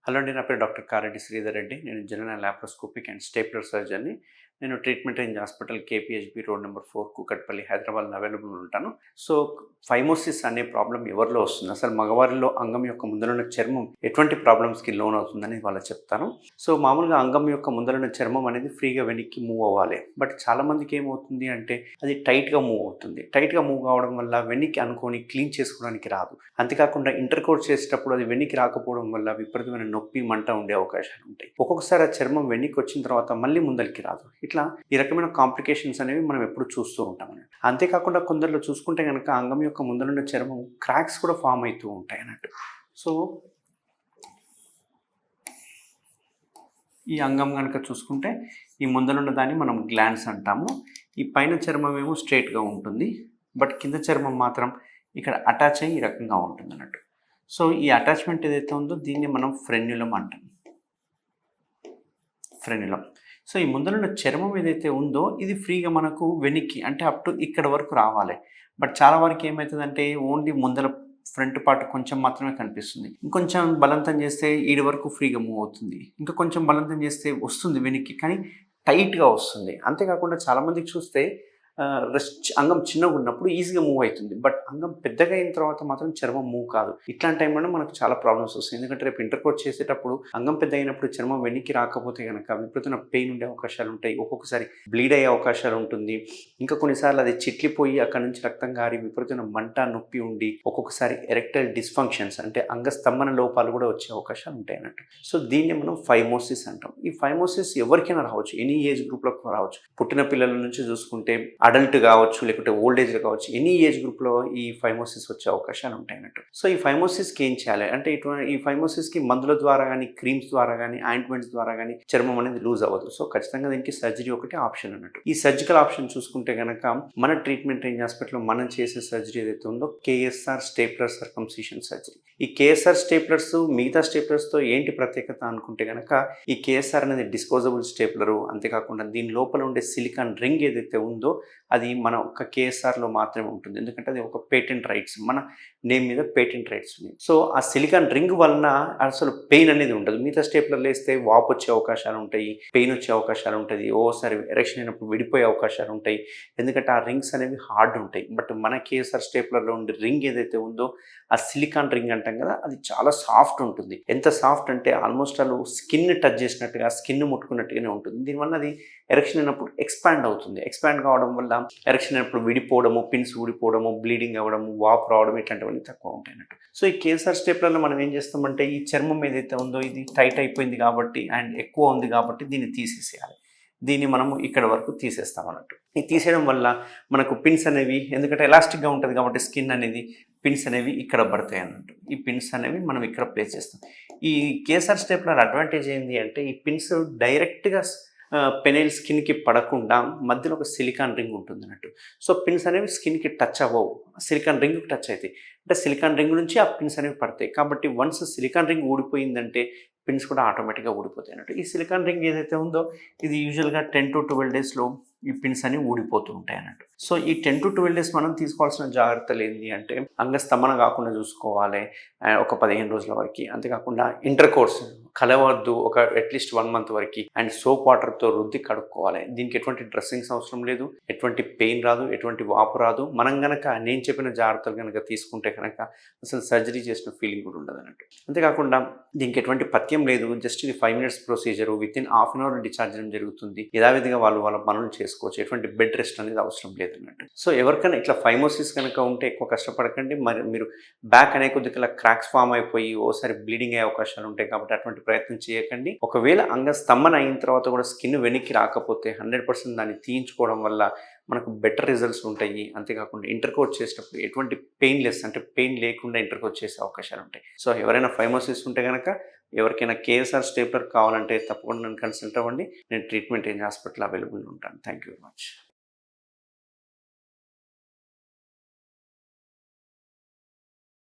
Hello అండి. నా పేరు డాక్టర్ కారెడ్డి శ్రీధర్ రెడ్డి. నేను జనరల్ లాప్రోస్కోపిక్ అండ్ స్టేప్లర్ సర్జన్ని. నేను treatment range hospital KPHB road number 4 Kukatpally హైదరాబాద్లో అవైలబుల్ ఉంటాను. సో ఫైమోసిస్ అనే ప్రాబ్లం ఎవరిలో వస్తుంది, అసలు మగవారిలో అంగం యొక్క ముందరున్న చర్మం ఎటువంటి ప్రాబ్లమ్స్కి లోన్ అవుతుందని వాళ్ళకి చెప్తాను. సో మామూలుగా అంగం యొక్క ముందరున్న చర్మం అనేది ఫ్రీగా వెనక్కి మూవ్ అవ్వాలి. బట్ చాలామందికి ఏమవుతుంది అంటే అది టైట్గా మూవ్ అవుతుంది. టైట్గా మూవ్ కావడం వల్ల వెనక్కి అనుకొని క్లీన్ చేసుకోవడానికి రాదు. అంతేకాకుండా ఇంటర్ కోర్స్ చేసేటప్పుడు అది వెనక్కి రాకపోవడం వల్ల విపరీతమైన నొప్పి మంట ఉండే అవకాశాలు ఉంటాయి. ఒక్కొక్కసారి ఆ చర్మం వెనక్కి వచ్చిన తర్వాత మళ్ళీ ముందరికి రాదు. ఇట్లా ఈ రకమైన కాంప్లికేషన్స్ అనేవి మనం ఎప్పుడు చూస్తూ ఉంటాం. అంతేకాకుండా కొందరిలో చూసుకుంటే కనుక అంగం యొక్క ముందరున్న చర్మం క్రాక్స్ కూడా ఫామ్ అవుతూ ఉంటాయి అన్నట్టు. సో ఈ అంగం కనుక చూసుకుంటే ఈ ముందరున్న దాన్ని మనం గ్లాండ్స్ అంటాము. ఈ పైన చర్మం ఏమో స్ట్రైట్గా ఉంటుంది, బట్ కింద చర్మం మాత్రం ఇక్కడ అటాచ్ అయ్యి ఈ రకంగా ఉంటుంది అన్నట్టు. సో ఈ అటాచ్మెంట్ ఏదైతే ఉందో దీన్ని మనం ఫ్రెన్యులం అంటాం. ఫ్రెన్యులం. సో ఈ ముందరున్న చర్మం ఏదైతే ఉందో ఇది ఫ్రీగా మనకు వెనక్కి అంటే అప్ టు ఇక్కడ వరకు రావాలి. బట్ చాలా వరకు ఏమవుతుందంటే ఓన్లీ ముందర ఫ్రంట్ పార్ట్ కొంచెం మాత్రమే కనిపిస్తుంది. ఇంకొంచెం బలవంతం చేస్తే ఈడి వరకు ఫ్రీగా మూవ్ అవుతుంది. ఇంకా కొంచెం బలవంతం చేస్తే వస్తుంది వెనక్కి, కానీ టైట్గా వస్తుంది. అంతేకాకుండా చాలామందికి చూస్తే అంగం చిన్నగా ఉన్నప్పుడు ఈజీగా మూవ్ అవుతుంది, బట్ అంగం పెద్దగా అయిన తర్వాత మాత్రం చర్మం మూవ్ కాదు. ఇట్లాంటి టైంలోనే మనకు చాలా ప్రాబ్లమ్స్ వస్తాయి. ఎందుకంటే రేపు ఇంటర్ కోర్స్ చేసేటప్పుడు అంగం పెద్ద అయినప్పుడు చర్మం వెనక్కి రాకపోతే కనుక విపరీతమైన పెయిన్ ఉండే అవకాశాలు ఉంటాయి. ఒక్కొక్కసారి బ్లీడ్ అయ్యే అవకాశాలు ఉంటుంది. ఇంకా కొన్నిసార్లు అది చిట్లిపోయి అక్కడ నుంచి రక్తం గారి విపరీతమైన మంట నొప్పి ఉండి ఒక్కొక్కసారి ఎరెక్టైల్ డిస్ఫంక్షన్స్ అంటే అంగస్తంభన లోపాలు కూడా వచ్చే అవకాశాలు ఉంటాయి అన్నట్టు. సో దీన్ని మనం ఫైమోసిస్ అంటాం. ఈ ఫైమోసిస్ ఎవరికైనా రావచ్చు, ఎనీ ఏజ్ గ్రూప్లో రావచ్చు. పుట్టిన పిల్లల నుంచి చూసుకుంటే అడల్ట్ కావచ్చు, లేకుంటే ఓల్డ్ ఏజ్లో కావచ్చు, ఎనీ ఏజ్ గ్రూప్లో ఈ ఫైమోసిస్ వచ్చే అవకాశాలు ఉంటాయి అన్నట్టు. సో ఈ ఫైమోసిస్కి ఏం చేయాలి అంటే ఈ ఫైమోసిస్కి మందుల ద్వారా కానీ, క్రీమ్స్ ద్వారా కానీ, ఆయింట్మెంట్స్ ద్వారా కానీ చర్మం అనేది లూజ్ అవ్వదు. సో ఖచ్చితంగా దీనికి సర్జరీ ఒకటి ఆప్షన్ అన్నట్టు. ఈ సర్జికల్ ఆప్షన్ చూసుకుంటే కనుక మన ట్రీట్మెంట్ రేంజ్ హాస్పిటల్లో మనం చేసే సర్జరీ ఏదైతే ఉందో కేఎస్ఆర్ స్టేప్లర్ సర్కంసిషన్ సర్జరీ. ఈ కేఎస్ఆర్ స్టేప్లర్స్ మిగతా స్టేప్లర్స్తో ఏంటి ప్రత్యేకత అనుకుంటే కనుక ఈ కేఎస్ఆర్ అనేది డిస్పోజబుల్ స్టేప్లరు. అంతేకాకుండా దీని లోపల ఉండే సిలికాన్ రింగ్ ఏదైతే ఉందో అది మన ఒక కేఎస్ఆర్లో మాత్రమే ఉంటుంది. ఎందుకంటే అది ఒక పేటెంట్ రైట్స్, మన నేమ్ మీద పేటెంట్ రైట్స్ ఉన్నాయి. సో ఆ సిలికాన్ రింగ్ వలన అసలు పెయిన్ అనేది ఉండదు. మిగతా స్టేప్లర్లు వేస్తే వాపు వచ్చే అవకాశాలు ఉంటాయి, పెయిన్ వచ్చే అవకాశాలు ఉంటుంది, ఓసారి ఎరెక్షన్ అయినప్పుడు విడిపోయే అవకాశాలు ఉంటాయి. ఎందుకంటే ఆ రింగ్స్ అనేవి హార్డ్ ఉంటాయి. బట్ మన కేఎస్ఆర్ స్టేప్లర్లో ఉండే రింగ్ ఏదైతే ఉందో ఆ సిలికాన్ రింగ్ అంటాం కదా, అది చాలా సాఫ్ట్ ఉంటుంది. ఎంత సాఫ్ట్ అంటే ఆల్మోస్ట్ అలా స్కిన్ టచ్ చేసినట్టుగా, స్కిన్ ముట్టుకున్నట్టుగానే ఉంటుంది. దీనివల్ల అది ఎరెక్షన్ అయినప్పుడు ఎక్స్పాండ్ అవుతుంది. ఎక్స్పాండ్ కావడం వల్ల ఎరెక్షన్ అయినప్పుడు విడిపోవడము, పిన్స్ ఊడిపోవడము, బ్లీడింగ్ అవ్వడము, వాపు రావడం ఇట్లాంటివన్నీ తక్కువ ఉంటాయి అన్నట్టు. సో ఈ కేఎస్ఆర్ స్టేప్లర్లో మనం ఏం చేస్తామంటే ఈ చర్మం ఏదైతే ఉందో ఇది టైట్ అయిపోయింది కాబట్టి అండ్ ఎక్కువ ఉంది కాబట్టి దీన్ని తీసేసేయాలి. దీన్ని మనము ఇక్కడ వరకు తీసేస్తాం అన్నట్టు. ఇది తీసేయడం వల్ల మనకు పిన్స్ అనేవి, ఎందుకంటే ఎలాస్టిక్గా ఉంటుంది కాబట్టి స్కిన్ అనేది, పిన్స్ అనేవి ఇక్కడ పడతాయి అన్నట్టు. ఈ పిన్స్ అనేవి మనం ఇక్కడ ప్లేస్ చేస్తాం. ఈ కేఎస్ఆర్ స్టేప్లర్ అడ్వాంటేజ్ ఏంటి అంటే ఈ పిన్స్ డైరెక్ట్గా పెనైల్ స్కిన్కి పడకుండా మధ్యలో ఒక సిలికాన్ రింగ్ ఉంటుంది అన్నట్టు. సో పిన్స్ అనేవి స్కిన్కి టచ్ అవ్వవు, సిలికాన్ రింగ్కి టచ్ అవుతాయి. అంటే సిలికాన్ రింగ్ నుంచి ఆ పిన్స్ అనేవి పడతాయి. కాబట్టి వన్స్ సిలికాన్ రింగ్ ఊడిపోయిందంటే పిన్స్ కూడా ఆటోమేటిక్గా ఊడిపోతాయి అన్నట్టు. ఈ సిలికాన్ రింగ్ ఏదైతే ఉందో ఇది యూజువల్గా 10 to 12 డేస్లో ఈ పిన్స్ అనేవి ఊడిపోతూ ఉంటాయి అన్నట్టు. సో ఈ 10 to 12 డేస్ మనం తీసుకోవాల్సిన జాగ్రత్తలు ఏంటి అంటే అంగస్తంభన కాకుండా చూసుకోవాలి ఒక 15 రోజుల వరకు. అంతేకాకుండా ఇంటర్ కోర్స్ కలవద్దు ఒక అట్లీస్ట్ 1 month వరకు. అండ్ సోప్ వాటర్తో రుద్ది కడుక్కోవాలి. దీనికి ఎటువంటి డ్రెస్సింగ్స్ అవసరం లేదు, ఎటువంటి పెయిన్ రాదు, ఎటువంటి వాపు రాదు. మనం కనుక నేను చెప్పిన జాగ్రత్తలు కనుక తీసుకుంటే కనుక అసలు సర్జరీ చేసిన ఫీలింగ్ కూడా ఉండదు అన్నట్టు. అంతేకాకుండా దీనికి ఎటువంటి పథ్యం లేదు. జస్ట్ ఇది 5 minutes procedure. Within ½ hour discharge చేయడం జరుగుతుంది. యథావిధిగా వాళ్ళ పనులు చేసుకోవచ్చు. ఎటువంటి బెడ్ రెస్ట్ అనేది అవసరం లేదు అన్నట్టు. సో ఎవరికైనా ఇట్లా ఫైమోసిస్ కనుక ఉంటే ఎక్కువ కష్టపడకండి. మరి మీరు బ్యాక్ అనే కొద్దిగా క్రాక్స్ ఫామ్ అయిపోయి ఓసారి బ్లీడింగ్ అయ్యే అవకాశాలు ఉంటాయి కాబట్టి అటువంటి ప్రయత్నం చేయకండి. ఒకవేళ అంగస్తంభన అయిన తర్వాత కూడా స్కిన్ వెనక్కి రాకపోతే 100% దాన్ని తీయించుకోవడం వల్ల మనకు బెటర్ రిజల్ట్స్ ఉంటాయి. అంతేకాకుండా ఇంటర్ కోర్స్ చేసేటప్పుడు ఎటువంటి పెయిన్లెస్ అంటే పెయిన్ లేకుండా ఇంటర్ కోర్స్ చేసే అవకాశాలు ఉంటాయి. సో ఎవరైనా ఫైమోసిస్ ఉంటే కనుక ఎవరికైనా కేఎస్ఆర్ స్టేప్లర్ కావాలంటే తప్పకుండా నన్ను కన్సల్ట్ అవ్వండి. నేను ట్రీట్మెంట్ రేంజ్ హాస్పిటల్ అవైలబుల్ ఉంటాను. Thank you very much.